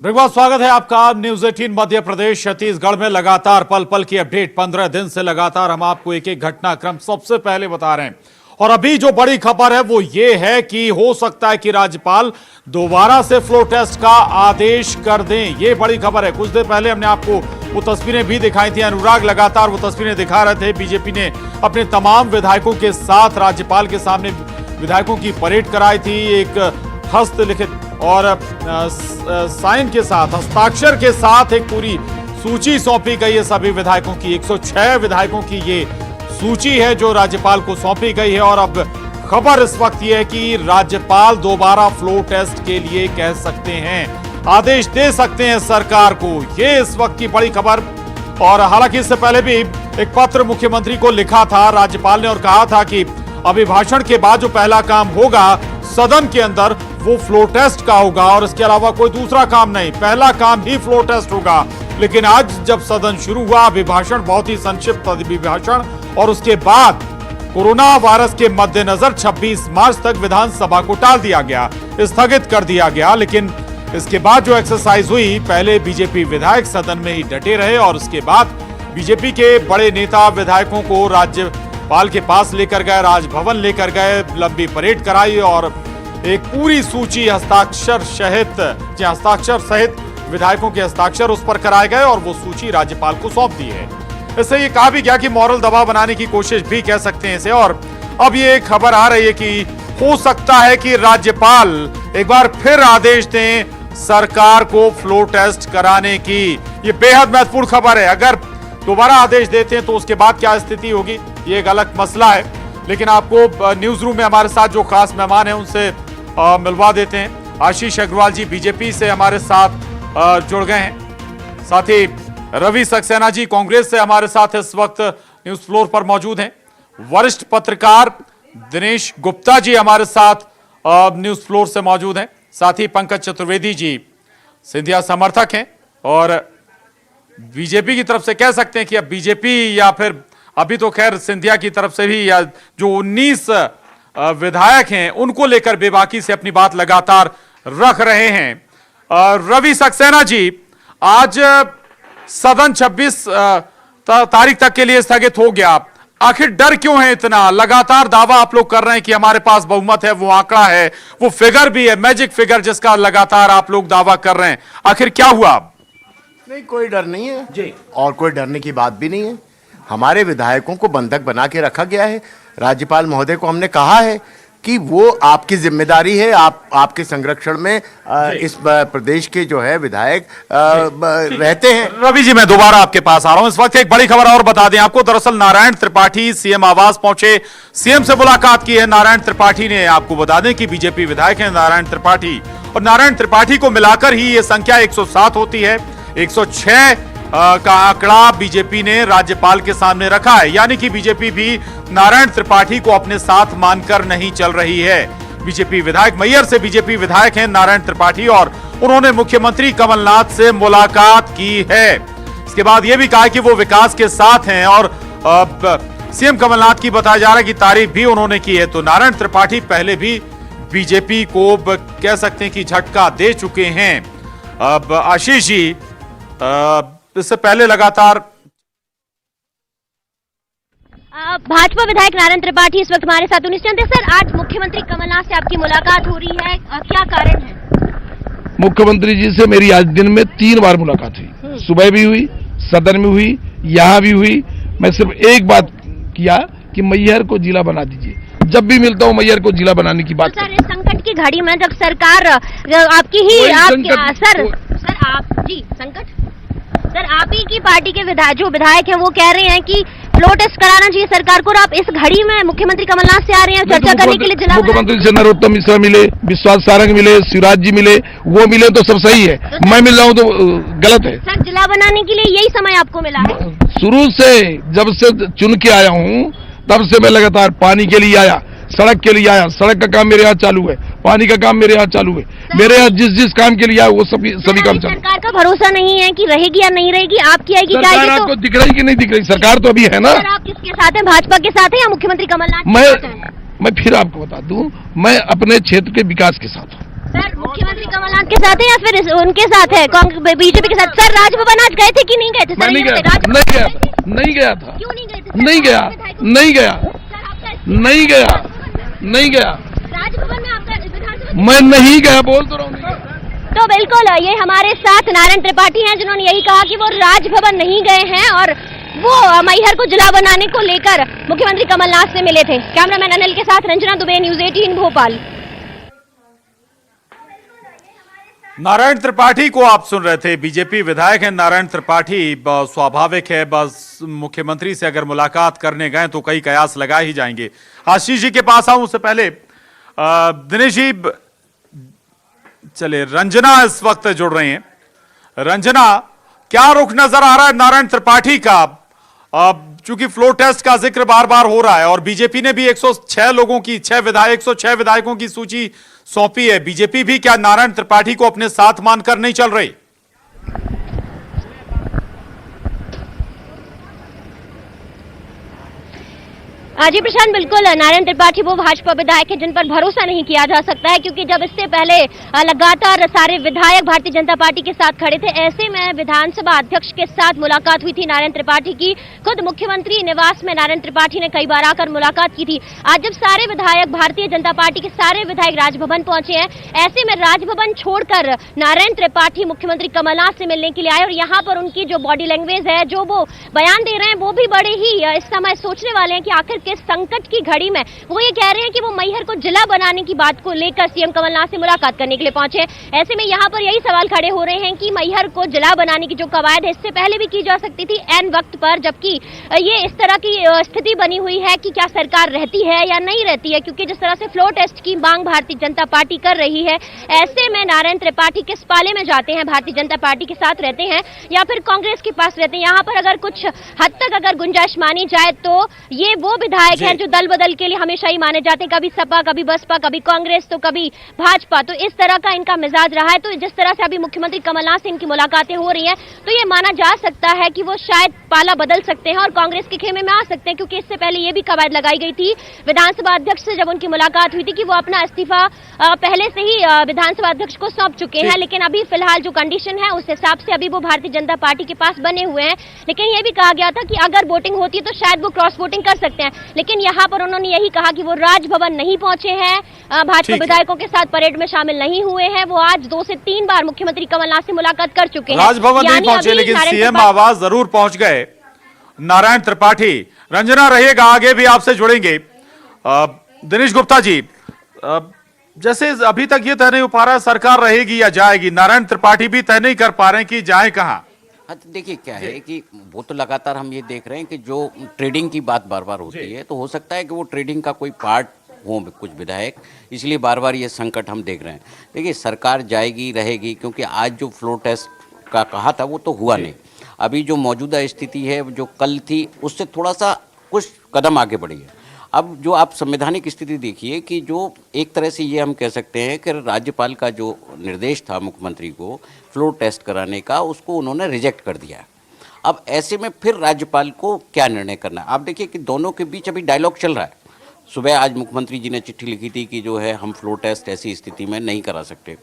बहुत स्वागत है आपका न्यूज 18 मध्य प्रदेश छत्तीसगढ़ में लगातार पल पल की अपडेट। 15 दिन से लगातार हम आपको एक एक घटनाक्रम सबसे पहले बता रहे हैं। और अभी जो बड़ी खबर है वो ये है कि हो सकता है कि राज्यपाल दोबारा से फ्लोर टेस्ट का आदेश कर दें। ये बड़ी खबर है। कुछ देर पहले हमने आपको वो तस्वीरें भी दिखाई थी। अनुराग लगातार वो तस्वीरें दिखा रहे थे। बीजेपी ने अपने तमाम विधायकों के साथ राज्यपाल के सामने विधायकों की परेड कराई थी। एक हस्तलिखित और साइन के साथ, हस्ताक्षर के साथ एक पूरी सूची सौंपी गई है सभी विधायकों की। 106 विधायकों की ये सूची है जो राज्यपाल को सौंपी गई है। और अब खबर इस वक्त ये है कि राज्यपाल दोबारा फ्लोर टेस्ट के लिए कह सकते हैं, आदेश दे सकते हैं सरकार को। ये इस वक्त की बड़ी खबर। और हालांकि इससे पहले भी एक पत्र मुख्यमंत्री को लिखा था राज्यपाल ने और कहा था कि अभिभाषण के बाद जो पहला काम होगा सदन के अंदर वो फ्लोर टेस्ट का होगा और इसके अलावा कोई दूसरा काम नहीं, पहला काम ही फ्लोर टेस्ट होगा। लेकिन आज जब सदन शुरू हुआ, अभिभाषण बहुत ही संक्षिप्त अभिभाषण और उसके बाद कोरोना वायरस के मद्देनजर 26 मार्च तक विधानसभा को टाल दिया गया, स्थगित कर दिया गया। लेकिन इसके बाद जो एक्सरसाइज हुई, पहले बीजेपी विधायक सदन में ही डटे रहे और उसके बाद बीजेपी के बड़े नेता विधायकों को राज्यपाल के पास लेकर गए, राजभवन लेकर गए, लंबी परेड कराई और एक पूरी सूची हस्ताक्षर सहित विधायकों के हस्ताक्षर उस पर कराए गए और वो सूची राज्यपाल को सौंप दी है। इससे ये कहा भी गया कि मॉरल दबाव बनाने की कोशिश भी कह सकते हैं इसे। और अब ये खबर आ रही है कि हो सकता है कि राज्यपाल एक बार फिर आदेश दें सरकार को फ्लोर टेस्ट कराने की। ये बेहद महत्वपूर्ण खबर है। अगर दोबारा आदेश देते हैं तो उसके बाद क्या स्थिति होगी, ये एक अलग मसला है। लेकिन आपको न्यूज रूम में हमारे साथ जो खास मेहमान हैं उनसे मिलवा देते हैं। आशीष अग्रवाल जी बीजेपी से हमारे साथ जुड़ गए हैं। साथ ही रवि सक्सेना जी कांग्रेस से हमारे साथ इस वक्त न्यूज फ्लोर पर मौजूद हैं। वरिष्ठ पत्रकार दिनेश गुप्ता जी हमारे साथ न्यूज फ्लोर से मौजूद हैं। साथ ही पंकज चतुर्वेदी जी सिंधिया समर्थक हैं और बीजेपी की तरफ से कह सकते हैं कि अब बीजेपी या फिर अभी तो खैर सिंधिया की तरफ से भी या जो 19 विधायक हैं उनको लेकर बेबाकी से अपनी बात लगातार रख रहे हैं। रवि सक्सेना जी, आज सदन 26 तारीख तक के लिए स्थगित हो गया। आखिर डर क्यों है इतना? लगातार दावा आप लोग कर रहे हैं कि हमारे पास बहुमत है, वो आंकड़ा है, वो फिगर भी है, मैजिक फिगर जिसका लगातार आप लोग दावा कर रहे हैं। आखिर क्या हुआ? नहीं, कोई डर नहीं है जी, और कोई डरने की बात भी नहीं है। हमारे विधायकों को बंधक बना के रखा गया है। राज्यपाल महोदय को हमने कहा है कि वो आपकी जिम्मेदारी है, आपके संरक्षण में इस प्रदेश के जो है विधायक रहते हैं। रवि जी, मैं दोबारा आपके पास आ रहा हूं। इस वक्त एक बड़ी खबर और बता दें आपको। दरअसल नारायण त्रिपाठी सीएम आवास पहुंचे, सीएम से मुलाकात की है नारायण त्रिपाठी ने। आपको बता दें कि बीजेपी विधायक हैं नारायण त्रिपाठी और नारायण त्रिपाठी को मिलाकर ही ये संख्या 107 होती है। 106 का आंकड़ा बीजेपी ने राज्यपाल के सामने रखा है। यानी कि बीजेपी भी नारायण त्रिपाठी को अपने साथ मानकर नहीं चल रही है। बीजेपी विधायक, मैयर से बीजेपी विधायक हैं नारायण त्रिपाठी और उन्होंने मुख्यमंत्री कमलनाथ से मुलाकात की है। इसके बाद यह भी कहा कि वो विकास के साथ हैं और सीएम कमलनाथ की बताया जा रहा है कि तारीफ भी उन्होंने की है। तो नारायण त्रिपाठी पहले भी बीजेपी को कह सकते हैं कि झटका दे चुके हैं। अब आशीष जी, इससे पहले लगातार भाजपा विधायक नारायण त्रिपाठी इस वक्त हमारे साथ। सर, आज मुख्यमंत्री कमलनाथ से आपकी मुलाकात हो रही है, क्या कारण है? मुख्यमंत्री जी से मेरी आज दिन में 3 बार मुलाकात हुई। सुबह भी हुई, सदन में हुई, यहाँ भी हुई। मैं सिर्फ एक बात किया कि मैयर को जिला बना दीजिए। जब भी मिलता हूँ मैयर को जिला बनाने की बात। सर, इस संकट की घड़ी में जब सरकार आपकी ही सर आप ही की पार्टी के विधायक हैं वो कह रहे हैं कि फ्लोर टेस्ट कराना चाहिए सरकार को। और आप इस घड़ी में मुख्यमंत्री कमलनाथ से आ रहे हैं चर्चा करने के लिए जिला। मुख्यमंत्री से नरोत्तम मिश्रा मिले, विश्वास सारंग मिले, शिवराज जी मिले, वो मिले तो सब सही है। तो मैं मिल रहा हूँ तो गलत है? सर, जिला बनाने के लिए यही समय आपको मिला है? शुरू से जब से चुन के आया हूँ तब से मैं लगातार पानी के लिए आया, सड़क के लिए आया। सड़क का काम मेरे यहाँ चालू है, पानी का काम मेरे यहाँ चालू है। मेरे यहाँ जिस काम के लिए आया वो सभी काम चालू है। सरकार का भरोसा नहीं है कि रहेगी या नहीं रहेगी, आपकी आएगी क्या आएगी? आपको दिख रही कि नहीं दिख रही? सरकार तो अभी है ना। सर, आप किसके साथ हैं, भाजपा के साथ हैं या मुख्यमंत्री कमलनाथ? मैं फिर आपको बता दूं, मैं अपने क्षेत्र के विकास के साथ हूँ। सर मुख्यमंत्री कमलनाथ के साथ है या फिर उनके साथ है बीजेपी के साथ? सर राजभवन आज गए थे कि नहीं गए थे? मैं नहीं गया नहीं गया था क्यों नहीं गए थे? नहीं गया नहीं गया नहीं गया नहीं गया राजभवन में आपका विधानसभा मैं नहीं गया, बोल तो रहा हूँ। तो बिल्कुल ये हमारे साथ नारायण त्रिपाठी हैं जिन्होंने यही कहा कि वो राजभवन नहीं गए हैं और वो मैहर को जिला बनाने को लेकर मुख्यमंत्री कमलनाथ से मिले थे। कैमरामैन अनिल के साथ रंजना दुबे, न्यूज़ 18 भोपाल। नारायण त्रिपाठी को आप सुन रहे थे, बीजेपी विधायक हैं नारायण त्रिपाठी। स्वाभाविक है बस मुख्यमंत्री से अगर मुलाकात करने गए तो कई कयास लगा ही जाएंगे। आशीष जी के पास आऊं उससे पहले दिनेश जी, चले रंजना इस वक्त जुड़ रही हैं। रंजना, क्या रुख नजर आ रहा है नारायण त्रिपाठी का? चूंकि फ्लोर टेस्ट का जिक्र बार बार हो रहा है और बीजेपी ने भी 106 लोगों की 106 विधायकों की सूची सौंपी है, बीजेपी भी क्या नारायण त्रिपाठी को अपने साथ मानकर नहीं चल रही? जी प्रशांत, बिल्कुल नारायण त्रिपाठी वो भाजपा विधायक है जिन पर भरोसा नहीं किया जा सकता है, क्योंकि जब इससे पहले लगातार सारे विधायक भारतीय जनता पार्टी के साथ खड़े थे। ऐसे में विधानसभा अध्यक्ष के साथ मुलाकात हुई थी नारायण त्रिपाठी की। खुद मुख्यमंत्री निवास में नारायण त्रिपाठी ने कई बार आकर मुलाकात की थी। आज जब सारे विधायक भारतीय जनता पार्टी के सारे विधायक राजभवन पहुंचे हैं, ऐसे में राजभवन छोड़कर नारायण त्रिपाठी मुख्यमंत्री कमलनाथ से मिलने के लिए आए और यहाँ पर उनकी जो बॉडी लैंग्वेज है, जो वो बयान दे रहे हैं, वो भी बड़े ही इस समय सोचने वाले हैं कि आखिर किस संकट की घड़ी में वो ये कह रहे हैं कि वो मैहर को जिला बनाने की बात को लेकर सीएम कमलनाथ से मुलाकात करने के लिए पहुंचे हैं। ऐसे में यहाँ पर यही सवाल खड़े हो रहे हैं कि मैहर को जिला बनाने की जो कवायद है इससे पहले भी की जा सकती थी एन वक्त पर, जबकि ये इस तरह की स्थिति बनी हुई है कि क्या सरकार रहती है या नहीं रहती है, क्योंकि जिस तरह से फ्लोर टेस्ट की मांग भारतीय जनता पार्टी कर रही है, ऐसे में नारायण त्रिपाठी किस पाले में जाते हैं? भारतीय जनता पार्टी के साथ रहते हैं या फिर कांग्रेस के पास रहते हैं? यहाँ पर अगर कुछ हद तक अगर गुंजाइश मानी जाए तो ये वो विधायक हैं जो दल बदल के लिए हमेशा ही माने जाते हैं, कभी सपा, कभी बसपा, कभी कांग्रेस, तो कभी भाजपा। तो इस तरह का इनका मिजाज रहा है। तो जिस तरह से अभी मुख्यमंत्री कमलनाथ से इनकी मुलाकातें हो रही हैं, तो ये माना जा सकता है कि वो शायद पाला बदल सकते हैं और कांग्रेस के खेमे में आ सकते हैं, क्योंकि इससे पहले ये भी कवायद लगाई गई थी विधानसभा अध्यक्ष से जब उनकी मुलाकात हुई थी कि वो अपना इस्तीफा पहले से ही विधानसभा अध्यक्ष को सौंप चुके हैं। लेकिन अभी फिलहाल जो कंडीशन है उस हिसाब से अभी वो भारतीय जनता पार्टी के पास बने हुए हैं। लेकिन ये भी कहा गया था कि अगर वोटिंग होती है तो शायद वो क्रॉस वोटिंग कर सकते हैं। लेकिन यहाँ पर उन्होंने यही कहा कि वो राजभवन नहीं पहुंचे हैं, भाजपा विधायकों के साथ परेड में शामिल नहीं हुए हैं। वो आज 2 से 3 बार मुख्यमंत्री कमलनाथ से मुलाकात कर चुके हैं। राजभवन नहीं पहुंचे लेकिन सीएम आवास जरूर पहुंच गए नारायण त्रिपाठी। रंजना रहिएगा, आगे भी आपसे जुड़ेंगे। दिनेश गुप्ता जी, जैसे अभी तक ये तय नहीं हो पा रहा सरकार रहेगी या जाएगी, नारायण त्रिपाठी भी तय नहीं कर पा रहे हैं कि जाए कहां। हाँ, तो देखिए क्या है कि वो तो लगातार हम ये देख रहे हैं कि जो ट्रेडिंग की बात बार बार होती है, तो हो सकता है कि वो ट्रेडिंग का कोई पार्ट हो कुछ विधायक, इसलिए बार बार ये संकट हम देख रहे हैं। देखिए सरकार जाएगी रहेगी, क्योंकि आज जो फ्लोर टेस्ट का कहा था वो तो हुआ नहीं। अभी जो मौजूदा स्थिति है, जो कल थी, उससे थोड़ा सा कुछ कदम आगे बढ़ी है। अब जो आप संवैधानिक स्थिति देखिए कि जो एक तरह से ये हम कह सकते हैं कि राज्यपाल का जो निर्देश था मुख्यमंत्री को फ्लोर टेस्ट कराने का, उसको उन्होंने रिजेक्ट कर दिया है। अब ऐसे में फिर राज्यपाल को क्या निर्णय करना है? आप देखिए कि दोनों के बीच अभी डायलॉग चल रहा है। सुबह आज मुख्यमंत्री जी ने चिट्ठी लिखी थी कि जो है हम फ्लोर टेस्ट ऐसी स्थिति में नहीं करा सकते।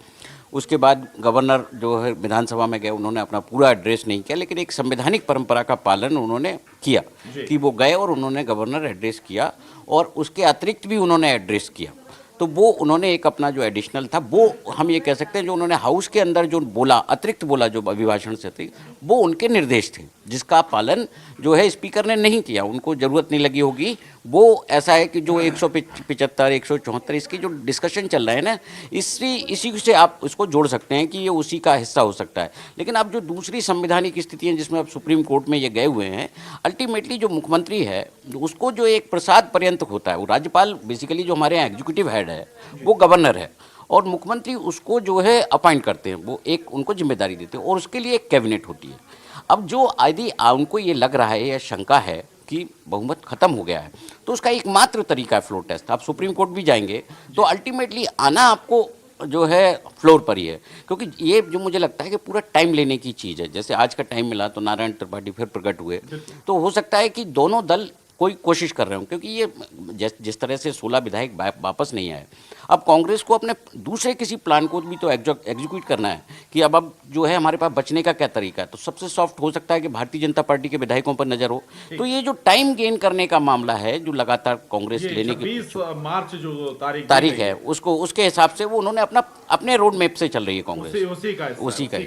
उसके बाद गवर्नर जो है विधानसभा में गए, उन्होंने अपना पूरा एड्रेस नहीं किया, लेकिन एक संवैधानिक परंपरा का पालन उन्होंने किया कि वो गए और उन्होंने गवर्नर एड्रेस किया और उसके अतिरिक्त भी उन्होंने एड्रेस किया। तो वो उन्होंने एक अपना जो एडिशनल था, वो हम ये कह सकते हैं जो उन्होंने हाउस के अंदर जो बोला, अतिरिक्त बोला जो अभिभाषण से थी, वो उनके निर्देश थे, जिसका पालन जो है स्पीकर ने नहीं किया। उनको ज़रूरत नहीं लगी होगी। वो ऐसा है कि जो 175, 174 इसकी जो डिस्कशन चल रहा है ना, इसी से आप उसको जोड़ सकते हैं कि ये उसी का हिस्सा हो सकता है। लेकिन अब जो दूसरी संवैधानिक स्थिति है जिसमें अब सुप्रीम कोर्ट में ये गए हुए हैं, अल्टीमेटली जो मुख्यमंत्री है उसको जो एक प्रसाद पर्यंत होता है, वो राज्यपाल बेसिकली जो हमारे यहाँ एग्जीक्यूटिव हेड है वो गवर्नर है और मुख्यमंत्री उसको जो है अपॉइंट करते हैं, वो एक उनको जिम्मेदारी देते हैं और उसके लिए एक कैबिनेट होती है। अब जो यदि उनको ये लग रहा है या शंका है कि बहुमत खत्म हो गया है, तो उसका एकमात्र तरीका है फ्लोर टेस्ट। आप सुप्रीम कोर्ट भी जाएंगे तो अल्टीमेटली आना आपको जो है फ्लोर पर ही है, क्योंकि ये जो मुझे लगता है कि पूरा टाइम लेने की चीज़ है। जैसे आज का टाइम मिला तो नारायण त्रिपाठी फिर प्रकट हुए, तो हो सकता है कि दोनों दल कोई कोशिश कर रहे हो, क्योंकि ये जिस तरह से 16 विधायक वापस नहीं आए, अब कांग्रेस को अपने दूसरे किसी प्लान को भी तो एग्जीक्यूट करना है कि अब जो है हमारे पास बचने का क्या तरीका है। तो सबसे सॉफ्ट हो सकता है कि भारतीय जनता पार्टी के विधायकों पर नजर हो। तो ये जो टाइम गेन करने का मामला है जो लगातार कांग्रेस लेने की 26 मार्च जो तारीख है उसके हिसाब से वो उन्होंने अपने रोड मैप से चल रही है कांग्रेस, उसी का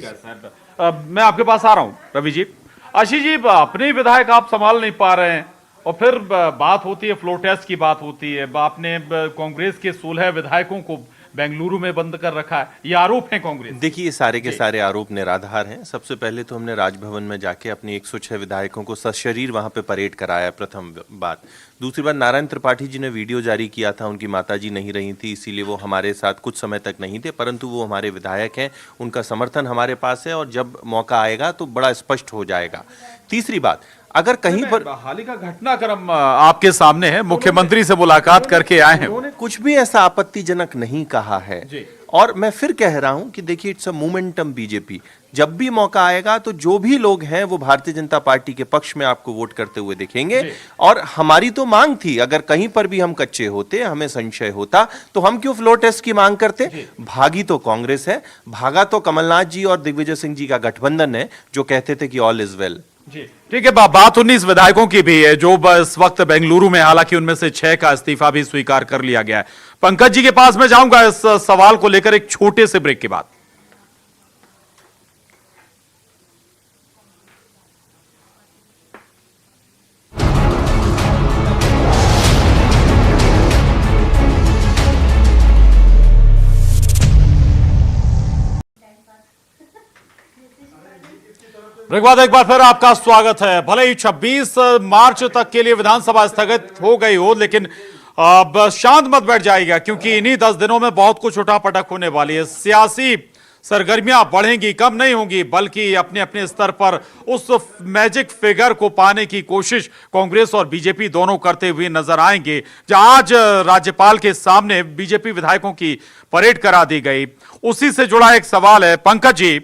मैं आपके पास आ रहा हूँ रवि जी। आशीष जी, अपने विधायक आप संभाल नहीं पा रहे हैं और फिर बात होती है फ्लोर टेस्ट की, बात होती है आपने कांग्रेस के 16 विधायकों को बेंगलुरु में बंद कर रखा है, ये आरोप है कांग्रेस। देखिए, ये सारे के सारे आरोप निराधार हैं। सबसे पहले तो हमने राजभवन में जाके अपने 106 विधायकों को सशरीर वहां पे परेड कराया, प्रथम बात। दूसरी बात, नारायण त्रिपाठी जी ने वीडियो जारी किया था, उनकी माताजी नहीं रही थी, इसीलिए वो हमारे साथ कुछ समय तक नहीं थे, परंतु वो हमारे विधायक हैं, उनका समर्थन हमारे पास है और जब मौका आएगा तो बड़ा स्पष्ट हो जाएगा। तीसरी बात, अगर कहीं पर हाल ही का घटनाक्रम आपके सामने है, मुख्यमंत्री से मुलाकात करके आए हैं, उन्होंने कुछ भी ऐसा आपत्तिजनक नहीं कहा है। और मैं फिर कह रहा हूं कि देखिए, इट्स अ मोमेंटम बीजेपी। जब भी मौका आएगा तो जो भी लोग हैं वो भारतीय जनता पार्टी के पक्ष में आपको वोट करते हुए दिखेंगे। और हमारी तो मांग थी, अगर कहीं पर भी हम कच्चे होते, हमें संशय होता, तो हम क्यों फ्लोर टेस्ट की मांग करते। भागी तो कांग्रेस है, भागा तो कमलनाथ जी और दिग्विजय सिंह जी का गठबंधन है जो कहते थे कि ऑल इज वेल। ठीक है, बात 19 विधायकों की भी है जो इस वक्त बेंगलुरु में, हालांकि उनमें से 6 का इस्तीफा भी स्वीकार कर लिया गया है। पंकज जी के पास मैं जाऊंगा इस सवाल को लेकर एक छोटे से ब्रेक के बाद। ब्रेक बाद एक बार फिर आपका स्वागत है। भले ही 26 मार्च तक के लिए विधानसभा स्थगित हो गई हो, लेकिन अब शांत मत बैठ जाएगा, क्योंकि इन्हीं 10 दिनों में बहुत कुछ उठापटक होने वाली है। सियासी सरगर्मियां बढ़ेंगी, कम नहीं होंगी, बल्कि अपने अपने स्तर पर उस मैजिक फिगर को पाने की कोशिश कांग्रेस और बीजेपी दोनों करते हुए नजर आएंगे। जहां आज राज्यपाल के सामने बीजेपी विधायकों की परेड करा दी गई, उसी से जुड़ा एक सवाल है। पंकज जी,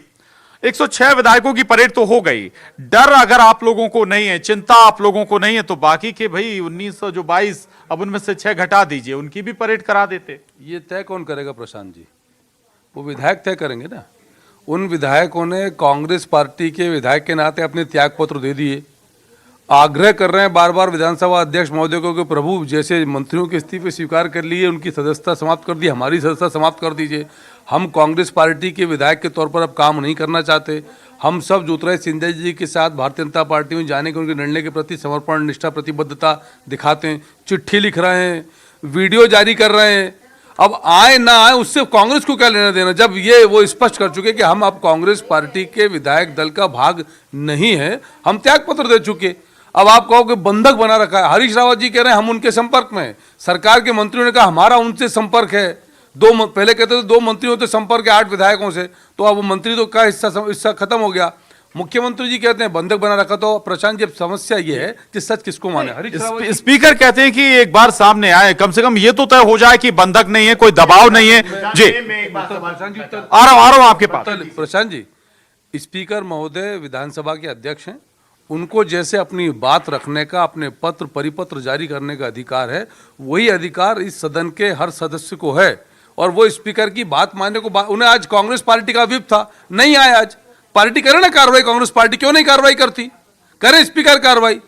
106 विधायकों की परेड तो हो गई, डर अगर आप लोगों को नहीं है, चिंता आप लोगों को नहीं है, तो बाकी के भाई 1922, अब उनमें से 6 घटा दीजिए, उनकी भी परेड करा देते। ये तय कौन करेगा प्रशांत जी? वो विधायक तय करेंगे ना। उन विधायकों ने कांग्रेस पार्टी के विधायक के नाते अपने त्याग पत्र दे दिए। आग्रह कर रहे हैं बार बार विधानसभा अध्यक्ष महोदय को कि प्रभु, जैसे मंत्रियों के इस्तीफे स्वीकार कर लिए, उनकी सदस्यता समाप्त कर दी, हमारी सदस्यता समाप्त कर दीजिए। हम कांग्रेस पार्टी के विधायक के तौर पर अब काम नहीं करना चाहते। हम सब ज्योतिरादित्य सिंधिया जी के साथ भारतीय जनता पार्टी में जाने के उनके निर्णय के प्रति समर्पण, निष्ठा, प्रतिबद्धता दिखाते हैं। चिट्ठी लिख रहे हैं, वीडियो जारी कर रहे हैं। अब आए ना आए उससे कांग्रेस को क्या लेना देना, जब ये वो स्पष्ट कर चुके कि हम अब कांग्रेस पार्टी के विधायक दल का भाग नहीं है, हम त्याग पत्र दे चुके। अब आप कहो कि बंधक बना रखा है। हरीश रावत जी कह रहे हैं हम उनके संपर्क में हैं। सरकार के मंत्रियों ने कहा हमारा उनसे संपर्क है। पहले कहते थे 2 मंत्रियों से संपर्क है 8 विधायकों से, तो अब वो मंत्री तो का हिस्सा खत्म हो गया। मुख्यमंत्री जी कहते हैं बंधक बना रखा। तो प्रशांत जी, समस्या ये है कि सच किसको माने? हरीश रावत जी स्पीकर कहते हैं कि एक बार सामने आए, कम से कम ये तो तय हो जाए कि बंधक नहीं है, कोई दबाव नहीं है। जी, आ रहा हूं आपके पास। प्रशांत जी, स्पीकर महोदय विधानसभा के अध्यक्ष हैं, उनको जैसे अपनी बात रखने का, अपने पत्र परिपत्र जारी करने का अधिकार है, वही अधिकार इस सदन के हर सदस्य को है। और वो स्पीकर की बात मानने को उन्हें आज कांग्रेस पार्टी का व्हिप था, नहीं आए। आज पार्टी करे ना कार्रवाई, कांग्रेस पार्टी क्यों नहीं कार्रवाई करती? करे स्पीकर कार्रवाई,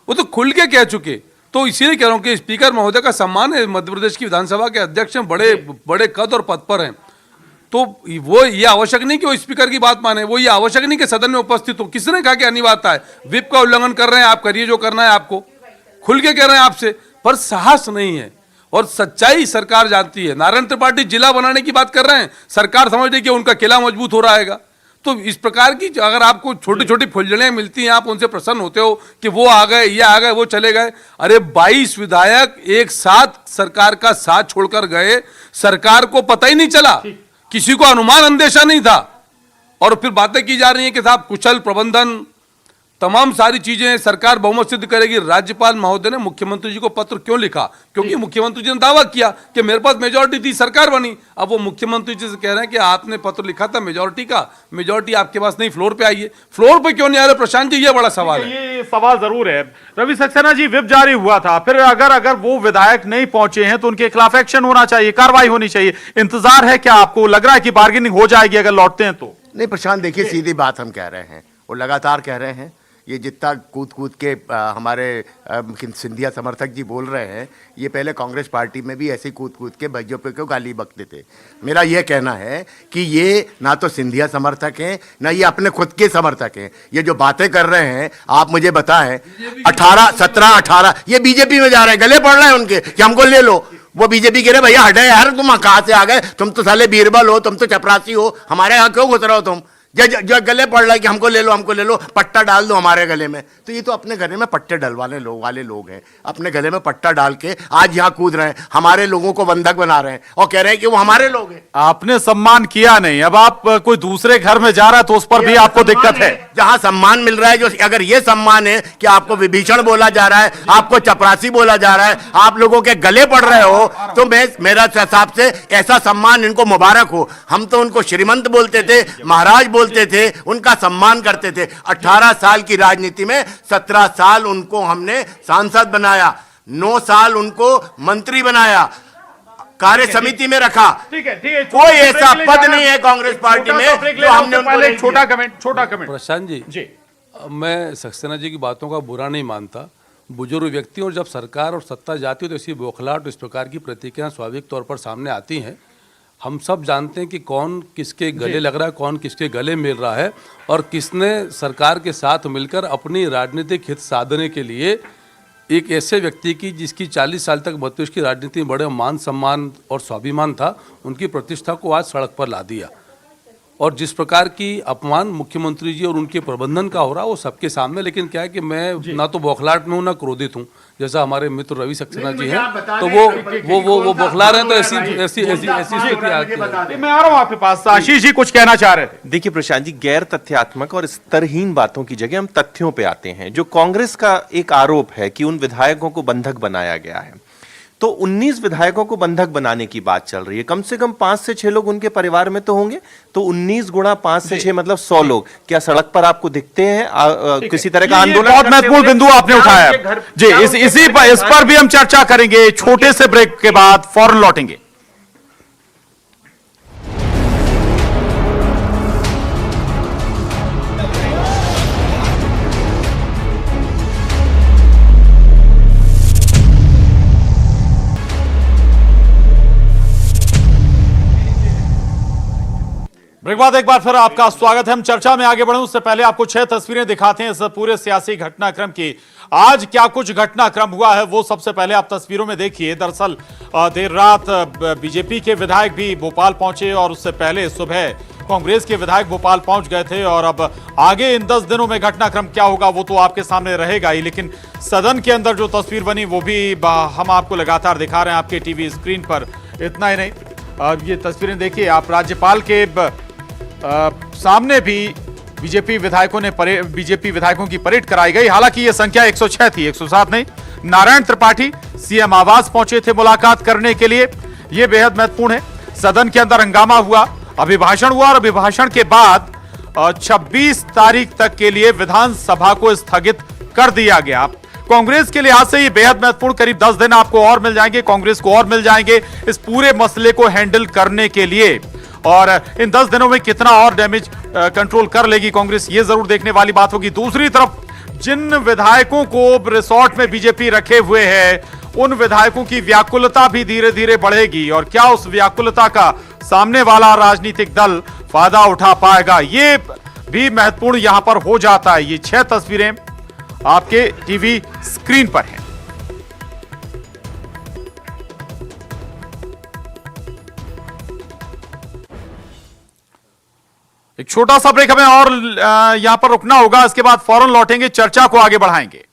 वो तो खुल के कह चुके। तो इसीलिए कह रहा हूं कि स्पीकर महोदय का सम्मान है। मध्य प्रदेश की विधानसभा के अध्यक्ष हैं, बड़े बड़े कद और पद पर हैं। तो वो ये आवश्यक नहीं कि वो स्पीकर की बात माने, वो ये आवश्यक नहीं कि सदन में उपस्थित हो। किसने कहा कि अनिवार्यता है? व्हिप का उल्लंघन कर रहे हैं आप, करिए जो करना है आपको, खुल के कह रहे हैं आपसे, पर साहस नहीं है। और सच्चाई सरकार जानती है। नारायण त्रिपाठी जिला बनाने की बात कर रहे हैं, सरकार समझ रही कि उनका किला मजबूत हो रहा है। तो इस प्रकार की अगर आपको छोटी छोटी फुलझड़ियां मिलती हैं, आप उनसे प्रसन्न होते हो कि वो आ गए, ये आ गए, वो चले गए। अरे 22 विधायक एक साथ सरकार का साथ छोड़कर गए, सरकार को पता ही नहीं चला, किसी को अनुमान अंदेशा नहीं था। और फिर बातें की जा रही हैं कि साहब कुशल प्रबंधन, तमाम सारी चीजें सरकार बहुमत सिद्ध करेगी। राज्यपाल महोदय ने मुख्यमंत्री जी को पत्र क्यों लिखा? क्योंकि मुख्यमंत्री जी ने दावा किया कि मेरे पास मेजॉरिटी थी, सरकार बनी। अब वो मुख्यमंत्री जी से कह रहे हैं कि आपने पत्र लिखा था मेजॉरिटी का, मेजॉरिटी आपके पास नहीं, फ्लोर पे आइए। फ्लोर पे क्यों नहीं आ रहे प्रशांत जी, ये बड़ा सवाल है। ये सवाल जरूर है। रवि सक्सेना जी, व्हिप जारी हुआ था, फिर अगर वो विधायक नहीं पहुंचे हैं तो उनके खिलाफ एक्शन होना चाहिए, कार्रवाई होनी चाहिए। इंतजार है क्या? आपको लग रहा है कि बार्गेनिंग हो जाएगी अगर लौटते हैं तो? नहीं प्रशांत, देखिए सीधी बात हम कह रहे हैं, वो लगातार कह रहे हैं। ये जितना कूद कूद के हमारे सिंधिया समर्थक जी बोल रहे हैं, ये पहले कांग्रेस पार्टी में भी ऐसे कूद कूद के बीजेपी को गाली बकते थे। मेरा ये कहना है कि ये ना तो सिंधिया समर्थक हैं, ना ये अपने खुद के समर्थक हैं। ये जो बातें कर रहे हैं, आप मुझे बताएं, 18 ये बीजेपी में जा रहे हैं, गले पड़ रहे हैं उनके कि हमको ले लो। वो बीजेपी कह रहे भैया हटे यार, तुम कहाँ से आ गए? तुम तो साले बीरबल हो, तुम तो चपरासी हो, हमारे यहाँ क्यों घुस रहे हो तुम? जो गले पड़ रहा है कि हमको ले लो, पट्टा डाल दो हमारे गले में। तो ये तो अपने गले में पट्टे डलवाने वाले लोग हैं, अपने गले में पट्टा डाल के आज यहाँ कूद रहे हैं, हमारे लोगों को बंधक बना रहे हैं और कह रहे हैं कि वो हमारे लोग हैं। आपने सम्मान किया नहीं, अब आप कोई दूसरे घर में जा रहा है तो उस पर भी आपको दिक्कत है। जहां सम्मान मिल रहा है, जो अगर ये सम्मान है कि आपको विभीषण बोला जा रहा है, आपको चपरासी बोला जा रहा है, आप लोगों के गले पड़ रहे हो, तो मेरा हिसाब से ऐसा सम्मान इनको मुबारक हो। हम तो उनको श्रीमंत बोलते थे, महाराज बोलते थे, उनका सम्मान करते थे। 18 साल की राजनीति में 17 साल उनको हमने सांसद बनाया, 9 साल उनको मंत्री बनाया, कार्य समिति में रखा। ठीक है, कोई ऐसा पद नहीं है कांग्रेस पार्टी में जो हमने उनको छोटा कमेंट प्रशांत जी, मैं सक्सेना जी की बातों का बुरा नहीं मानता। बुजुर्ग व्यक्ति और जब सरकार और सत्ता जाती है तो इसी बौखलाहट, इस प्रकार की प्रतिक्रियाएं स्वाभाविक तौर पर सामने आती हैं। हम सब जानते हैं कि कौन किसके गले लग रहा है, कौन किसके गले मिल रहा है, और किसने सरकार के साथ मिलकर अपनी राजनीतिक हित साधने के लिए एक ऐसे व्यक्ति की जिसकी 40 साल तक मध्यप्रदेश की राजनीति में बड़े मान सम्मान और स्वाभिमान था, उनकी प्रतिष्ठा को आज सड़क पर ला दिया। और जिस प्रकार की अपमान मुख्यमंत्री जी और उनके प्रबंधन का हो रहा है वो सबके सामने। लेकिन क्या है कि मैं ना तो बौखलाहट में हूँ ना क्रोधित हूँ, जैसा हमारे मित्र रवि सक्सेना जी हैं, तो वो बौखला रहे हैं, तो ऐसी स्थिति आती है। मैं आ रहा हूँ आपके पास, आशीष जी कुछ कहना चाह रहे थे। देखिए प्रशांत जी, गैर तथ्यात्मक और स्तरहीन बातों की जगह हम तथ्यों पे आते हैं। जो कांग्रेस का एक आरोप है कि उन विधायकों को बंधक बनाया गया है, तो 19 विधायकों को बंधक बनाने की बात चल रही है। कम से कम 5 से 6 लोग उनके परिवार में तो होंगे, तो 19 गुणा 5 से 6 मतलब 100 लोग। क्या सड़क पर आपको दिखते हैं किसी तरह का आंदोलन? बहुत महत्वपूर्ण बिंदु आपने उठाया जी, इस पर भी हम चर्चा करेंगे। छोटे से ब्रेक के बाद फौरन लौटेंगे। ब्रेक बाद एक बार फिर आपका स्वागत है। हम चर्चा में आगे बढ़ें उससे पहले आपको 6 तस्वीरें दिखाते हैं इस पूरे सियासी घटनाक्रम की। आज क्या कुछ घटनाक्रम हुआ है वो सबसे पहले आप तस्वीरों में देखिए। दरअसल देर रात बीजेपी के विधायक भी भोपाल पहुंचे और उससे पहले सुबह कांग्रेस के विधायक भोपाल पहुंच गए थे। और अब आगे इन 10 दिनों में घटनाक्रम क्या होगा वो तो आपके सामने रहेगा ही, लेकिन सदन के अंदर जो तस्वीर बनी वो भी हम आपको लगातार दिखा रहे हैं आपके टीवी स्क्रीन पर। इतना ही नहीं, ये तस्वीरें देखिए आप, राज्यपाल के सामने भी बीजेपी विधायकों की परेड कराई गई। हालांकि यह संख्या 106 थी, 107 नहीं। नारायण त्रिपाठी सीएम आवास पहुंचे थे मुलाकात करने के लिए, यह बेहद महत्वपूर्ण है। सदन के अंदर हंगामा हुआ, अभिभाषण हुआ और अभिभाषण के बाद 26 तारीख तक के लिए विधानसभा को स्थगित कर दिया गया। कांग्रेस के लिहाज से ये बेहद महत्वपूर्ण, करीब 10 दिन आपको और मिल जाएंगे, कांग्रेस को और मिल जाएंगे इस पूरे मसले को हैंडल करने के लिए। और इन 10 दिनों में कितना और डैमेज कंट्रोल कर लेगी कांग्रेस, ये जरूर देखने वाली बात होगी। दूसरी तरफ जिन विधायकों को रिसोर्ट में बीजेपी रखे हुए है, उन विधायकों की व्याकुलता भी धीरे धीरे बढ़ेगी। और क्या उस व्याकुलता का सामने वाला राजनीतिक दल फायदा उठा पाएगा, ये भी महत्वपूर्ण यहां पर हो जाता है। ये 6 तस्वीरें आपके टीवी स्क्रीन पर हैं। एक छोटा सा ब्रेक हमें और यहां पर रुकना होगा, इसके बाद फौरन लौटेंगे, चर्चा को आगे बढ़ाएंगे।